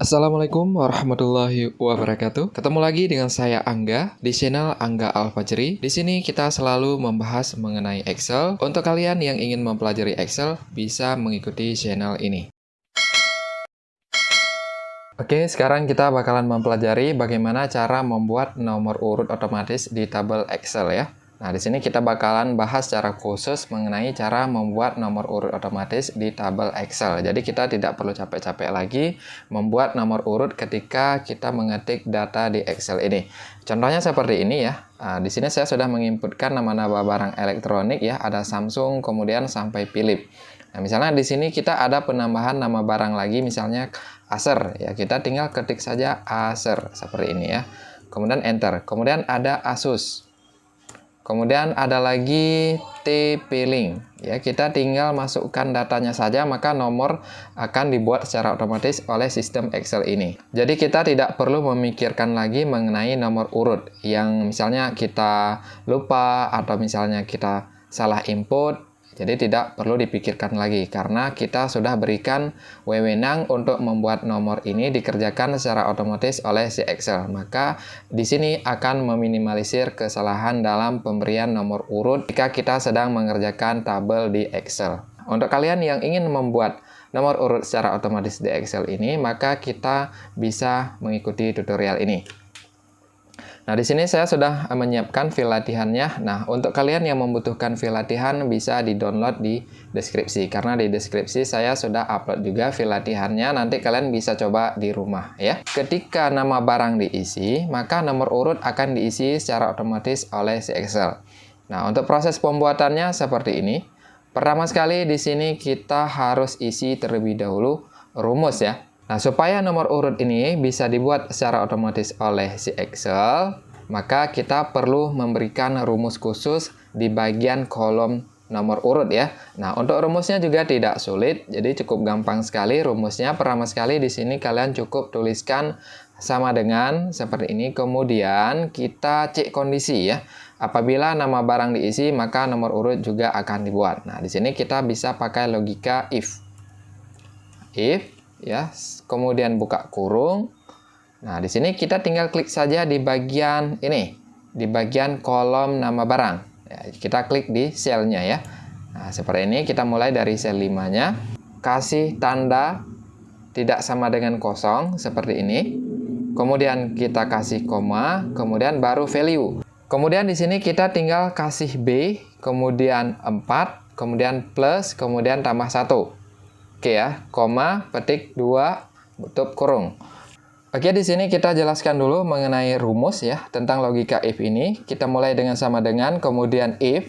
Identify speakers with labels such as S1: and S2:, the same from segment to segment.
S1: Assalamualaikum warahmatullahi wabarakatuh. Ketemu lagi dengan saya Angga di channel Angga Al-Fajri. Di sini kita selalu membahas mengenai Excel. Untuk kalian yang ingin mempelajari Excel, bisa mengikuti channel ini. Oke, sekarang kita bakalan mempelajari bagaimana cara membuat nomor urut otomatis di tabel Excel ya. Nah, di sini kita bakalan bahas secara khusus mengenai cara membuat nomor urut otomatis di tabel Excel. Jadi kita tidak perlu capek-capek lagi membuat nomor urut ketika kita mengetik data di Excel ini. Contohnya seperti ini ya. Nah, di sini saya sudah menginputkan nama-nama barang elektronik ya, ada Samsung, kemudian sampai Philips. Nah, misalnya di sini kita ada penambahan nama barang lagi, misalnya Acer ya, kita tinggal ketik saja Acer seperti ini ya. Kemudian enter. Kemudian ada Asus. Kemudian ada lagi TP-Link. Ya, kita tinggal masukkan datanya saja, maka nomor akan dibuat secara otomatis oleh sistem Excel ini. Jadi kita tidak perlu memikirkan lagi mengenai nomor urut yang misalnya kita lupa atau misalnya kita salah input. Jadi tidak perlu dipikirkan lagi karena kita sudah berikan wewenang untuk membuat nomor ini dikerjakan secara otomatis oleh si Excel. Maka di sini akan meminimalisir kesalahan dalam pemberian nomor urut jika kita sedang mengerjakan tabel di Excel. Untuk kalian yang ingin membuat nomor urut secara otomatis di Excel ini, maka kita bisa mengikuti tutorial ini. Nah, di sini saya sudah menyiapkan file latihannya. Nah, untuk kalian yang membutuhkan file latihan bisa di-download di deskripsi. Karena di deskripsi saya sudah upload juga file latihannya. Nanti kalian bisa coba di rumah ya. Ketika nama barang diisi, maka nomor urut akan diisi secara otomatis oleh si Excel. Nah, untuk proses pembuatannya seperti ini. Pertama sekali di sini kita harus isi terlebih dahulu rumus ya. Nah, supaya nomor urut ini bisa dibuat secara otomatis oleh si Excel, maka kita perlu memberikan rumus khusus di bagian kolom nomor urut ya. Nah, untuk rumusnya juga tidak sulit, jadi cukup gampang sekali rumusnya. Pertama sekali di sini kalian cukup tuliskan sama dengan seperti ini, kemudian kita cek kondisi ya. Apabila nama barang diisi, maka nomor urut juga akan dibuat. Nah, di sini kita bisa pakai logika if. If ya, kemudian buka kurung. Nah, di sini kita tinggal klik saja di bagian ini, di bagian kolom nama barang. Ya, kita klik di selnya ya. Nah, seperti ini kita mulai dari sel 5-nya. Kasih tanda tidak sama dengan kosong seperti ini. Kemudian kita kasih koma, kemudian baru value. Kemudian di sini kita tinggal kasih B, kemudian 4, kemudian plus, kemudian tambah 1. Oke ya, koma, petik 2, tutup kurung. Oke, di sini kita jelaskan dulu mengenai rumus ya, tentang logika if ini. Kita mulai dengan sama dengan, kemudian if.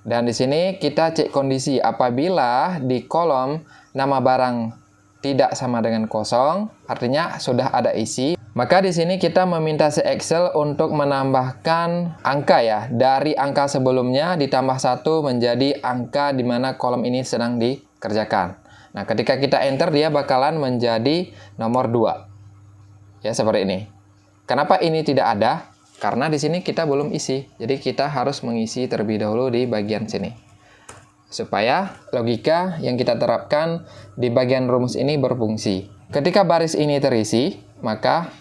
S1: Dan di sini kita cek kondisi apabila di kolom nama barang tidak sama dengan kosong, artinya sudah ada isi. Maka di sini kita meminta si Excel untuk menambahkan angka ya, dari angka sebelumnya ditambah 1 menjadi angka di mana kolom ini sedang dikerjakan. Nah, ketika kita enter, dia bakalan menjadi nomor 2. Ya, seperti ini. Kenapa ini tidak ada? Karena di sini kita belum isi. Jadi, kita harus mengisi terlebih dahulu di bagian sini. Supaya logika yang kita terapkan di bagian rumus ini berfungsi. Ketika baris ini terisi, maka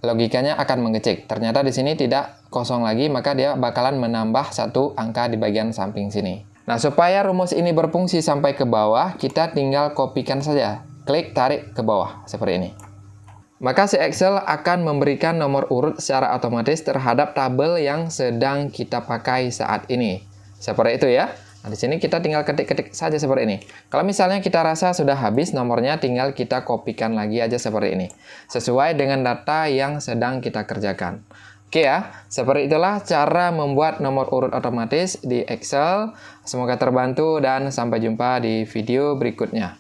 S1: logikanya akan mengecek. Ternyata di sini tidak kosong lagi, maka dia bakalan menambah 1 angka di bagian samping sini. Nah, supaya rumus ini berfungsi sampai ke bawah, kita tinggal kopikan saja. Klik, tarik ke bawah, seperti ini. Maka si Excel akan memberikan nomor urut secara otomatis terhadap tabel yang sedang kita pakai saat ini. Seperti itu ya. Nah, di sini kita tinggal ketik-ketik saja seperti ini. Kalau misalnya kita rasa sudah habis nomornya, tinggal kita kopikan lagi aja seperti ini. Sesuai dengan data yang sedang kita kerjakan. Oke ya, seperti itulah cara membuat nomor urut otomatis di Excel. Semoga terbantu dan sampai jumpa di video berikutnya.